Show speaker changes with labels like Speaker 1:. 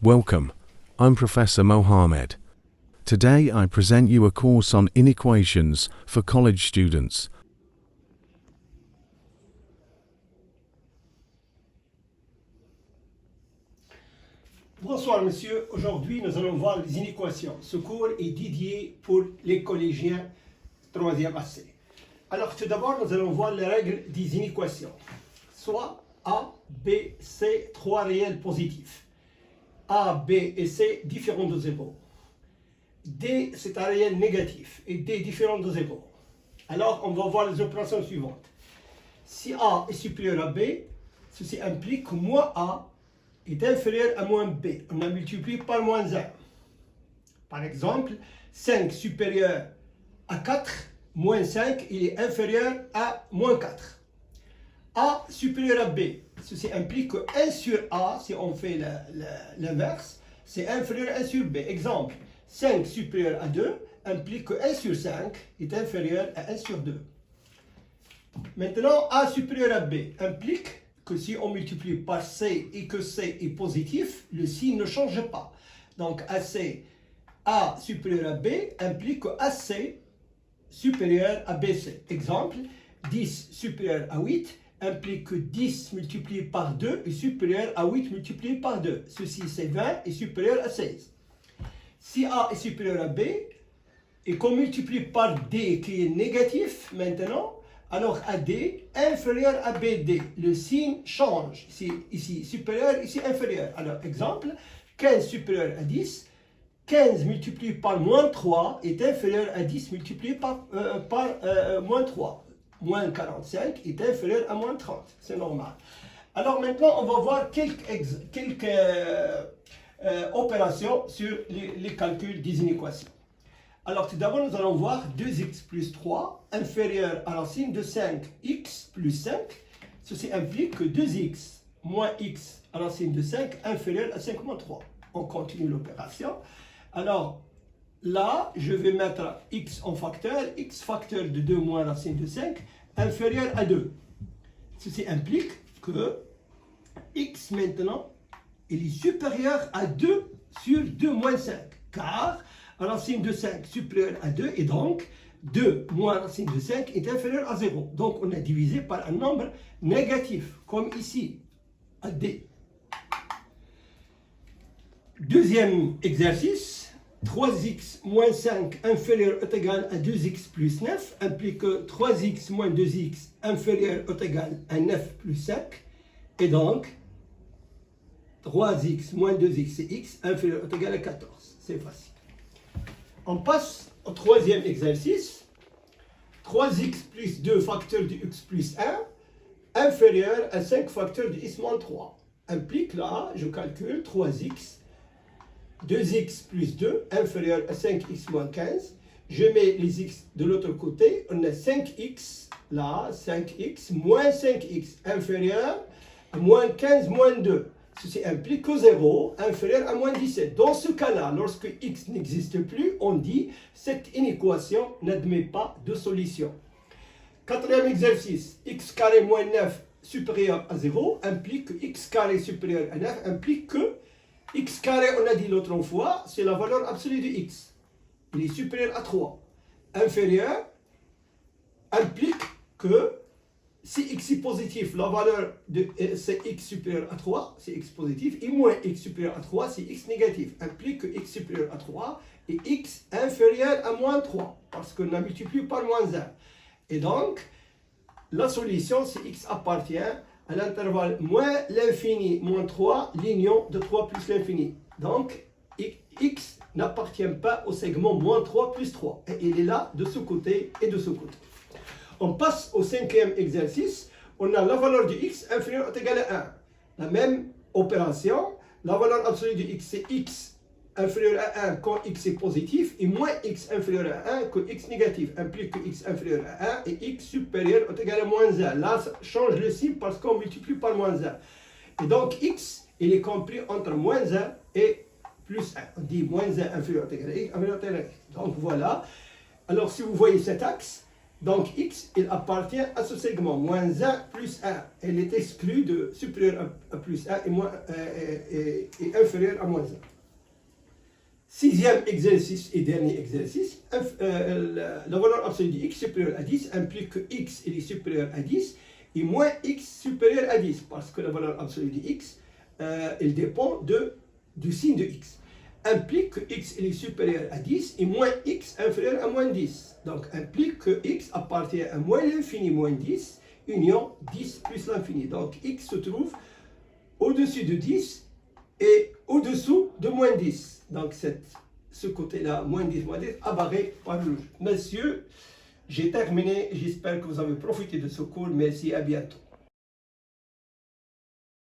Speaker 1: Welcome, I'm Professor Mohammed. Today I present you a course on inequations for college students.
Speaker 2: Bonsoir monsieur, aujourd'hui nous allons voir les inéquations. Ce cours est dédié pour les collégiens 3e AC. Alors tout d'abord nous allons voir les règles des inéquations. Soit A, B, C, trois réels positifs. A, B et C différents de 0. D c'est un réel négatif et D différent de 0. Alors on va voir les opérations suivantes. Si A est supérieur à B, ceci implique que moins A est inférieur à moins B. On a multiplié par moins 1. Par exemple, 5 supérieur à 4, moins 5, il est inférieur à moins 4. A supérieur à B. Ceci implique que 1 sur A, si on fait l'inverse, c'est inférieur à 1 sur B. Exemple, 5 supérieur à 2 implique que 1 sur 5 est inférieur à 1 sur 2. Maintenant, A supérieur à B implique que si on multiplie par C et que C est positif, le signe ne change pas. Donc A supérieur à B implique que AC supérieur à BC. Exemple, 10 supérieur à 8 implique que 10 multiplié par 2 est supérieur à 8 multiplié par 2. Ceci c'est 20 est supérieur à 16. Si A est supérieur à B et qu'on multiplie par D qui est négatif maintenant, alors AD inférieur à BD. Le signe change. Ici supérieur, ici inférieur. Alors exemple, 15 supérieur à 10, 15 multiplié par moins 3 est inférieur à 10 multiplié par moins 3. Moins 45 est inférieur à moins 30. C'est normal. Alors maintenant, on va voir quelques opérations sur les calculs des inéquations. Alors tout d'abord, nous allons voir 2x plus 3 inférieur à racine de 5x plus 5. Ceci implique que 2x moins x à racine de 5 inférieur à 5 moins 3. On continue l'opération. Alors là, je vais mettre x en facteur, x facteur de 2 moins racine de 5 inférieur à 2. Ceci implique que x maintenant, il est supérieur à 2 sur 2 moins 5, car racine de 5 supérieur à 2 et donc 2 moins racine de 5 est inférieur à 0. Donc on a divisé par un nombre négatif, comme ici, à D. Deuxième exercice. 3x moins 5 inférieur ou égal à 2x plus 9 implique que 3x moins 2x inférieur ou égal à 9 plus 5 et donc 3x moins 2x et x inférieur ou égal à 14. C'est facile. On passe au troisième exercice. 3x plus 2 facteur de x plus 1 inférieur à 5 facteur de x moins 3 implique là, je calcule 3x 2x plus 2 inférieur à 5x moins 15. Je mets les x de l'autre côté. On a 5x, là, 5x moins 5x inférieur à moins 15 moins 2. Ceci implique que 0 inférieur à moins 17. Dans ce cas-là, lorsque x n'existe plus, on dit cette inéquation n'admet pas de solution. Quatrième exercice, x carré moins 9 supérieur à 0 implique que x carré supérieur à 9 implique que x carré, on a dit l'autre fois, c'est la valeur absolue de x. Il est supérieur à 3. Inférieur implique que si x est positif, la valeur de c'est x supérieur à 3, c'est x positif, et moins x supérieur à 3, c'est x négatif. Implique que x supérieur à 3 et x inférieur à moins 3, parce qu'on a multiplié par moins 1. Et donc, la solution, c'est x appartient à l'intervalle moins l'infini moins 3, l'union de 3 plus l'infini. Donc, x n'appartient pas au segment moins 3 plus 3. Et il est là de ce côté et de ce côté. On passe au cinquième exercice. On a la valeur de x inférieure ou égale à 1. La même opération. La valeur absolue de x, c'est x inférieur à 1 quand x est positif et moins x inférieur à 1 quand x négatif implique que x inférieur à 1 et x supérieur ou égal à moins 1. Là, ça change le signe parce qu'on multiplie par moins 1. Et donc x, il est compris entre moins 1 et plus 1. On dit moins 1 inférieur ou égal à x inférieur ou égal à x. Donc voilà. Alors si vous voyez cet axe, Donc x, il appartient à ce segment, moins 1 plus 1. Elle est exclue de supérieur à plus 1 et inférieur à moins 1. Sixième exercice et dernier exercice, la valeur absolue de x supérieure à 10 implique que x est supérieur à 10 et moins x supérieur à 10, parce que la valeur absolue de x, elle dépend du signe de x. Implique que x est supérieur à 10 et moins x inférieur à moins 10. Donc implique que x appartient à moins l'infini moins 10, union 10 plus l'infini. Donc x se trouve au-dessus de 10 et au-dessous de moins 10. Donc ce côté-là, moins 10 abarré par le rouge. Messieurs, j'ai terminé. J'espère que vous avez profité de ce cours. Merci, à bientôt.